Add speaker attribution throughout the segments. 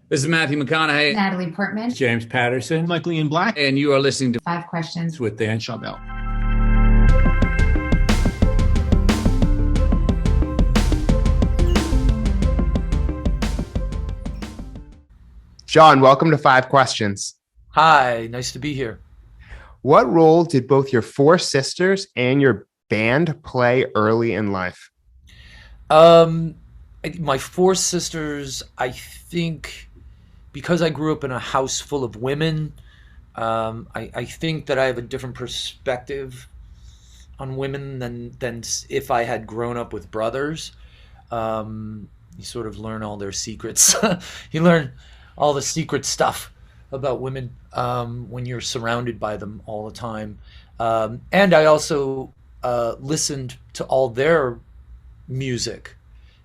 Speaker 1: This is Matthew McConaughey.
Speaker 2: Natalie Portman.
Speaker 3: James Patterson.
Speaker 4: Michael Ian Black.
Speaker 1: And you are listening to
Speaker 2: Five Questions
Speaker 3: with Dan Schawbel.
Speaker 5: John, welcome to Five Questions.
Speaker 6: Hi, nice to be here.
Speaker 5: What role did both your four sisters and your band play early in life?
Speaker 6: My four sisters, I think, because I grew up in a house full of women, I think that I have a different perspective on women than if I had grown up with brothers. You sort of learn all their secrets. You learn all the secret stuff about women when you're surrounded by them all the time. And I also listened to all their music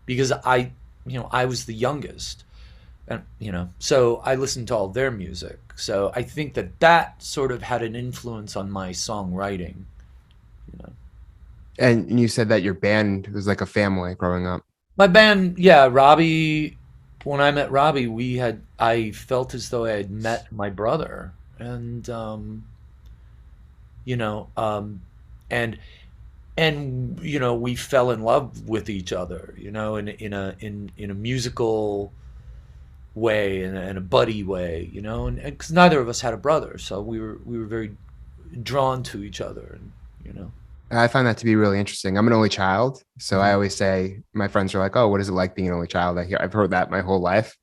Speaker 6: because I was the youngest, and so I listened to all their music. So I think that sort of had an influence on my songwriting.
Speaker 5: And you said that your band was like a family growing up.
Speaker 6: My band, yeah, Robbie. When I met Robbie, I felt as though I had met my brother, and we fell in love with each other, in a musical way, in a buddy way, and because neither of us had a brother, so we were very drawn to each other, and.
Speaker 5: I find that to be really interesting. I'm an only child, so I always say, my friends are like, "Oh, what is it like being an only child?" I've heard that my whole life,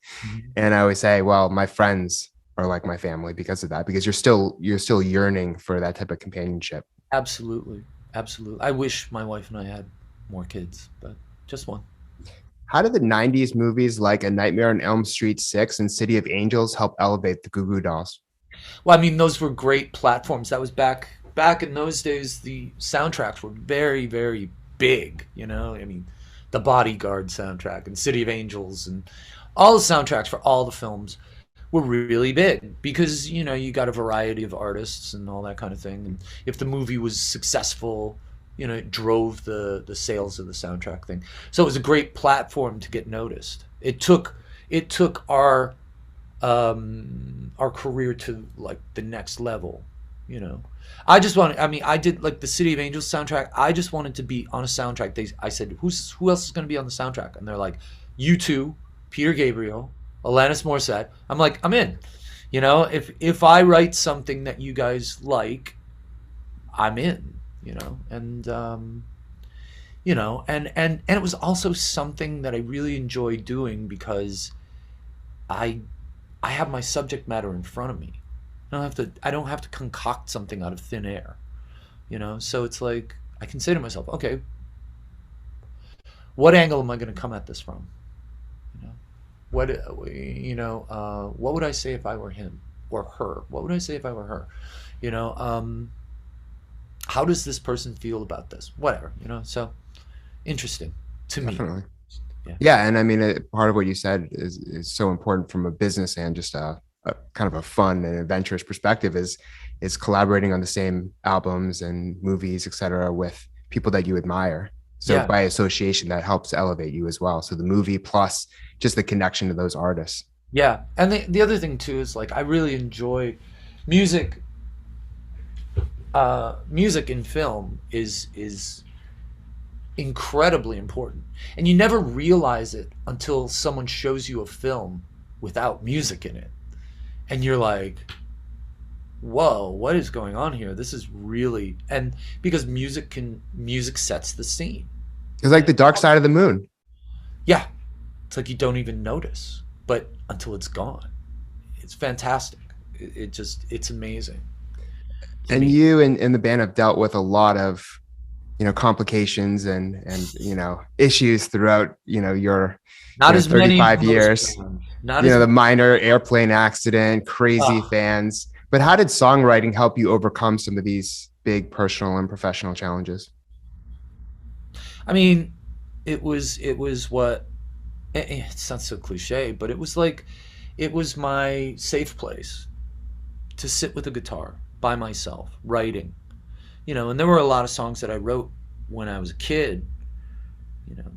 Speaker 5: and I always say, "Well, my friends are like my family because of that, because you're still yearning for that type of companionship."
Speaker 6: Absolutely. I wish my wife and I had more kids, but just one.
Speaker 5: How did the 90s movies like A Nightmare on Elm Street 6 and City of Angels help elevate the Goo Goo Dolls?
Speaker 6: Well, I mean, those were great platforms. That was back in those days. The soundtracks were very, very big. I mean, the Bodyguard soundtrack and City of Angels and all the soundtracks for all the films were really big because you got a variety of artists and all that kind of thing. And if the movie was successful, it drove the sales of the soundtrack thing. So it was a great platform to get noticed. It took our career to like the next level. I did like the City of Angels soundtrack. I just wanted to be on a soundtrack. I said, who else is going to be on the soundtrack? And they're like, U2, Peter Gabriel, Alanis Morissette. I'm like, I'm in. If I write something that you guys like, I'm in. And and it was also something that I really enjoyed doing because I have my subject matter in front of me. I don't have to concoct something out of thin air. So it's like I can say to myself, okay, what angle am I going to come at this from? What would I say if I were him or her? What would I say if I were her? How does this person feel about this? Whatever, so interesting to me.
Speaker 5: Definitely. Yeah, and I mean, part of what you said is so important from a business and just a kind of a fun and adventurous perspective is collaborating on the same albums and movies, etc., with people that you admire. So by association, that helps elevate you as well. So the movie plus just the connection to those artists.
Speaker 6: Yeah, and the other thing too is like I really enjoy music. Music in film is incredibly important, and you never realize it until someone shows you a film without music in it, and you're like, whoa, what is going on here? This is really, and because music sets the scene.
Speaker 5: It's like the dark side of the moon.
Speaker 6: Yeah, it's like you don't even notice, but until it's gone, it's fantastic. It's amazing.
Speaker 5: And you and the band have dealt with a lot of, complications and issues throughout, your
Speaker 6: not as
Speaker 5: 35
Speaker 6: many
Speaker 5: years.
Speaker 6: Not
Speaker 5: the minor airplane accident, crazy fans. But how did songwriting help you overcome some of these big personal and professional challenges?
Speaker 6: I mean, it was what it's not so cliche, but it was my safe place to sit with a guitar by myself writing, and there were a lot of songs that I wrote when I was a kid.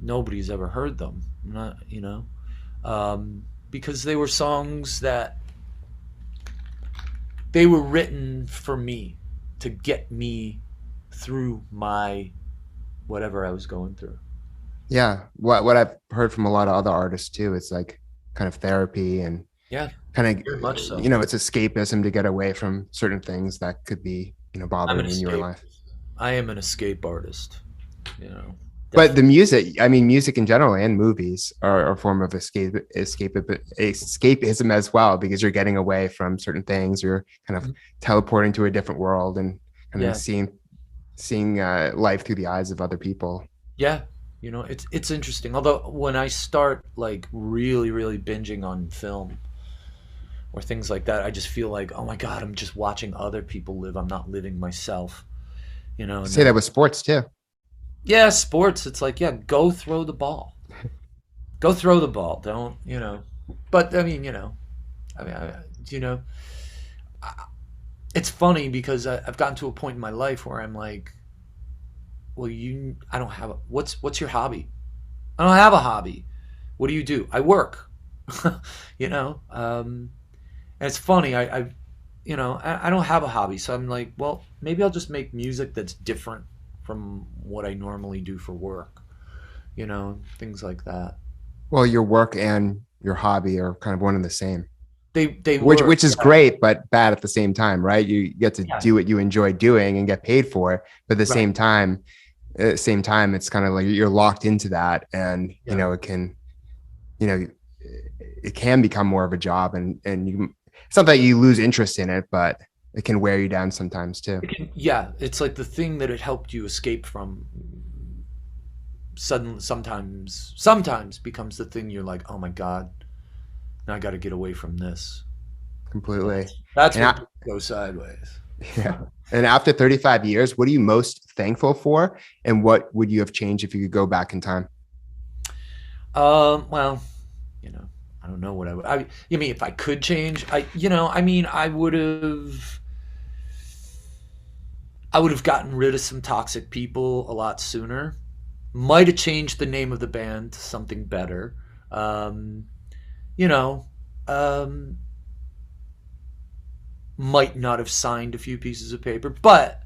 Speaker 6: Nobody's ever heard them, not because they were songs that they were written for me to get me through my whatever I was going through.
Speaker 5: Yeah, what I've heard from a lot of other artists too, it's like kind of therapy and
Speaker 6: Yeah,
Speaker 5: kind
Speaker 6: very
Speaker 5: of,
Speaker 6: much so.
Speaker 5: it's escapism to get away from certain things that could be,
Speaker 6: I'm an
Speaker 5: bothering you in your
Speaker 6: escape.
Speaker 5: life.
Speaker 6: I am an escape artist. You know,
Speaker 5: But the
Speaker 6: definitely.
Speaker 5: music, I mean, music in general and movies are a form of escapism as well, because you're getting away from certain things. You're kind of teleporting to a different world and kind of
Speaker 6: Yeah,
Speaker 5: seeing life through the eyes of other people.
Speaker 6: yeah. It's interesting. Although when I start like really, really binging on film or things like that, I just feel like, oh my God, I'm just watching other people live. I'm not living myself. And
Speaker 5: Say that
Speaker 6: then
Speaker 5: with sports too.
Speaker 6: yeah, sports. It's like, yeah, go throw the ball. Go throw the ball. Don't. But I mean, I mean, you know, it's funny because I've gotten to a point in my life where I'm like, well, I don't have what's your hobby? I don't have a hobby. What do you do? I work. you know, and it's funny. I don't have a hobby, so I'm like, well, maybe I'll just make music that's different from what I normally do for work. Things like that.
Speaker 5: Well, your work and your hobby are kind of one and the same,
Speaker 6: They
Speaker 5: which
Speaker 6: were,
Speaker 5: which is great, but bad at the same time, right? You get to
Speaker 6: yeah,
Speaker 5: do what you enjoy doing and get paid for it, but at the
Speaker 6: right,
Speaker 5: same time, it's kind of like you're locked into that, and
Speaker 6: yeah.
Speaker 5: you know, it can become more of a job, and it's not that you lose interest in it, but it can wear you down sometimes too.
Speaker 6: Yeah, it's like the thing that it helped you escape from suddenly sometimes becomes the thing you're like, oh my God, now I got to get away from this.
Speaker 5: Completely.
Speaker 6: That's
Speaker 5: And
Speaker 6: when
Speaker 5: I,
Speaker 6: things go sideways.
Speaker 5: yeah. And after 35 years, what are you most thankful for? And what would you have changed if you could go back in time?
Speaker 6: Well, you know, I don't know what I would. You mean if I could change? I mean, I would have gotten rid of some toxic people a lot sooner. Might have changed the name of the band to something better. Um, you know, um, might not have signed a few pieces of paper, but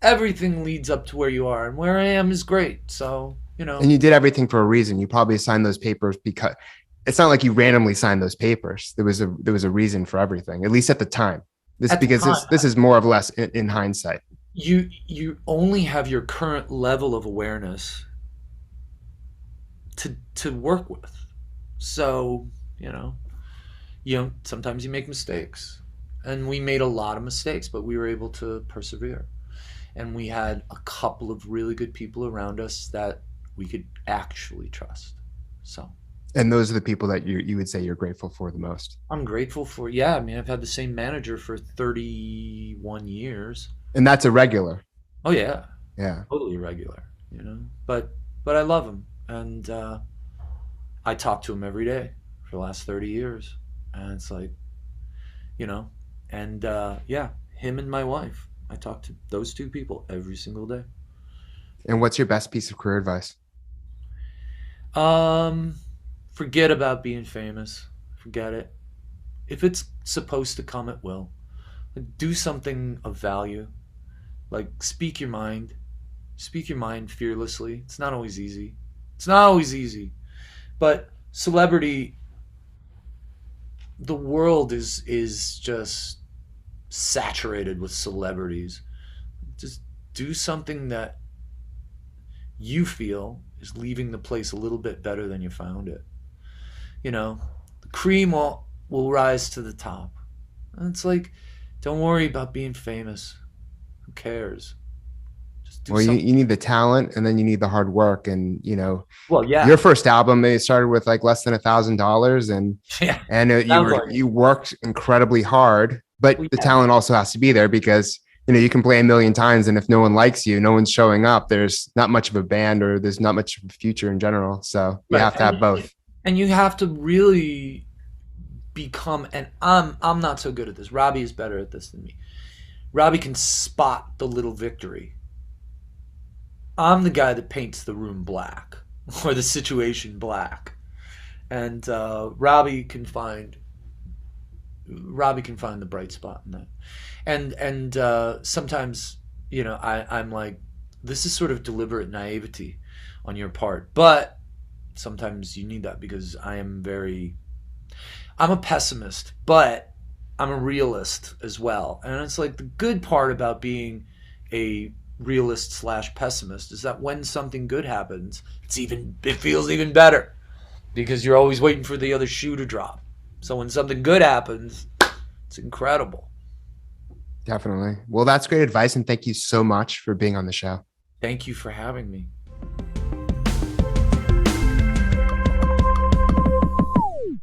Speaker 6: everything leads up to where you are, and where I am is great. So,
Speaker 5: And you did everything for a reason. You probably signed those papers because it's not like you randomly signed those papers. There was a reason for everything, at least at the time. This
Speaker 6: at the
Speaker 5: because
Speaker 6: time,
Speaker 5: this is more of less in hindsight.
Speaker 6: you only have your current level of awareness to work with. So, you know, sometimes you make mistakes. And we made a lot of mistakes, but we were able to persevere. And we had a couple of really good people around us that we could actually trust. So
Speaker 5: And those are the people that you would say you're grateful for the most.
Speaker 6: I'm grateful for, yeah, I mean, I've had the same manager for 31 years.
Speaker 5: And that's a regular.
Speaker 6: Oh, yeah,
Speaker 5: Yeah.
Speaker 6: totally regular, but I love him. And I talk to him every day for the last 30 years. And it's like, you know, and yeah, him and my wife. I talk to those two people every single day.
Speaker 5: And what's your best piece of career advice?
Speaker 6: Um, Forget about being famous. Forget it. If it's supposed to come, it will. Like, do something of value. Like, speak your mind. Speak your mind fearlessly. It's not always easy. It's not always easy. But celebrity, the world is just saturated with celebrities. Just do something that you feel is leaving the place a little bit better than you found it. The cream will rise to the top. And it's like, don't worry about being famous. Who cares? Just do
Speaker 5: Well, you,
Speaker 6: something.
Speaker 5: you need the talent, and then you need the hard work. And
Speaker 6: Well,
Speaker 5: your
Speaker 6: yeah,
Speaker 5: first album, it started with like less than $1,000, and
Speaker 6: yeah.
Speaker 5: you
Speaker 6: Sounds
Speaker 5: were
Speaker 6: like it.
Speaker 5: you worked incredibly hard. But
Speaker 6: Well,
Speaker 5: the
Speaker 6: yeah,
Speaker 5: talent also has to be there, because you can play a million times, and if no one likes you, no one's showing up, there's not much of a band, or there's not much of a future in general. So you
Speaker 6: right.
Speaker 5: have to have both.
Speaker 6: And you have to really become. And I'm not so good at this. Robbie is better at this than me. Robbie can spot the little victory. I'm the guy that paints the room black or the situation black. And Robbie can find the bright spot in that. And sometimes, you know, I'm like, this is sort of deliberate naivety on your part, but sometimes you need that, because I'm a pessimist, but I'm a realist as well. And it's like, the good part about being a realist / pessimist is that when something good happens, it feels even better, because you're always waiting for the other shoe to drop. So when something good happens, it's incredible.
Speaker 5: Definitely. Well, that's great advice. And thank you so much for being on the show.
Speaker 6: Thank you for having me.